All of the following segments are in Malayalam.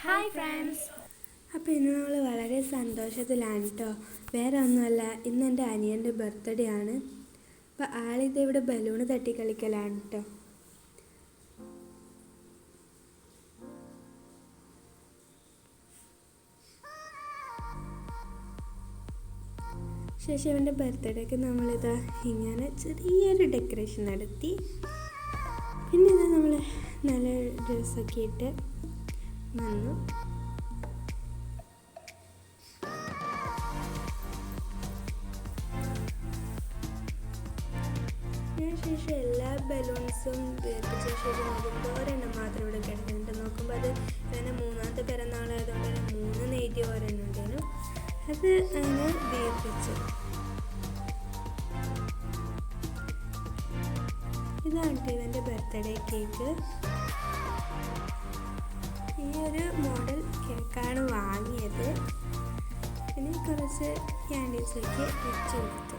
Hi friends. അപ്പോൾ ഇന്ന് നമ്മൾ വളരെ സന്തോഷത്തിലാണ് കേട്ടോ. വേറെ ഒന്നുമല്ല, ഇന്ന് എൻ്റെ അനിയൻ്റെ ബർത്ത്ഡേ ആണ്. അപ്പോൾ ആളിത് ഇവിടെ ബലൂണ് തട്ടി കളിക്കലാണ് കേട്ടോ. ശേഷം അവൻ്റെ ബർത്ത്ഡേക്ക് നമ്മളിതാ ഇങ്ങനെ ചെറിയൊരു ഡെക്കറേഷൻ നടത്തി. പിന്നെ ഇതാ നമ്മൾ നല്ല ഡ്രസ്സൊക്കെ ഇട്ട് വന്നു. ശേഷം എല്ലാ ബലൂൺസും വേർപ്പിച്ച ശേഷം നോക്കുമ്പോൾ ഒരെണ്ണം മാത്രം ഇവിടെ കിടക്കുന്നുണ്ട്. നോക്കുമ്പോൾ അത് അങ്ങനെ മൂന്നാമത്തെ പിറന്നാളായതുകൊണ്ട് തന്നെ 3 നെയ്റ്റി ഒരെണ്ണം ഉണ്ടായിരുന്നു. അത് അങ്ങനെ വേർപ്പിച്ചു. ഇതാണ് ഇവൻ്റെ ബർത്ത്ഡേ കേക്ക്. ഈ ഒരു മോഡൽ കേക്കാണ് വാങ്ങിയത്. പിന്നെ കുറച്ച് ക്യാൻഡീസൊക്കെ വെച്ച് കൊടുത്തു.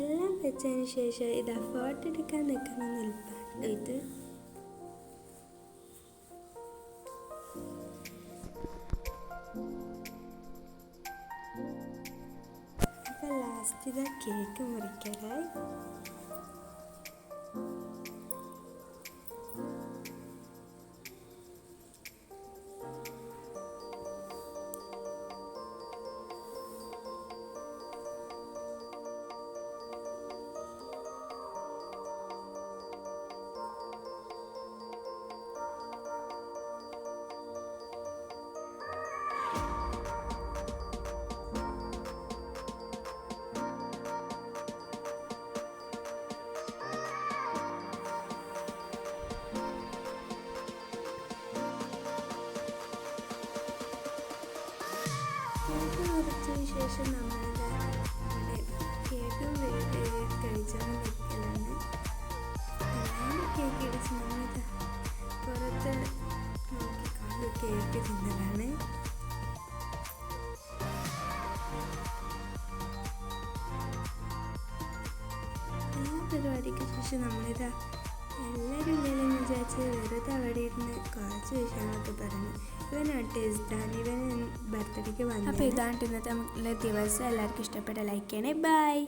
എല്ലാം വെച്ചതിന് ശേഷം ഇത് ഫോട്ടോ എടുക്കാൻ നിൽക്കുന്ന നിൽപ്പാണ് ഇത്. അപ്പം ലാസ്റ്റ് ഇതാ കേക്ക് മുറിക്കാറായി. കേക്ക് മുറിച്ചതിന് ശേഷം നമ്മളിത് കേക്ക് കഴിച്ചാൽ വെക്കലാണ്. എല്ലാവരും കേക്ക് ഇടിച്ച് നമ്മളിത് പുറത്ത് നോക്കിക്കൊണ്ട് കേക്ക് തിന്നലാണ്. എല്ലാ പരിപാടിക്ക് ശേഷം നമ്മളിതാ എല്ലാവരും ഇല്ലെന്ന് വിചാരിച്ച് വെറുതെ അവിടെ ഇരുന്ന് കുറച്ച് വിഷയങ്ങളൊക്കെ പറഞ്ഞു. ഇവനാണ് ഇസ്താൻ, ഇവൻ ബർത്ത്ഡേക്ക് വന്നു. അപ്പോൾ ഇതാണ് ഇന്നത്തെ ദിവസം. എല്ലാവർക്കും ഇഷ്ടപ്പെട്ട ലൈക്ക് ചെയ്യണേ. ബൈ.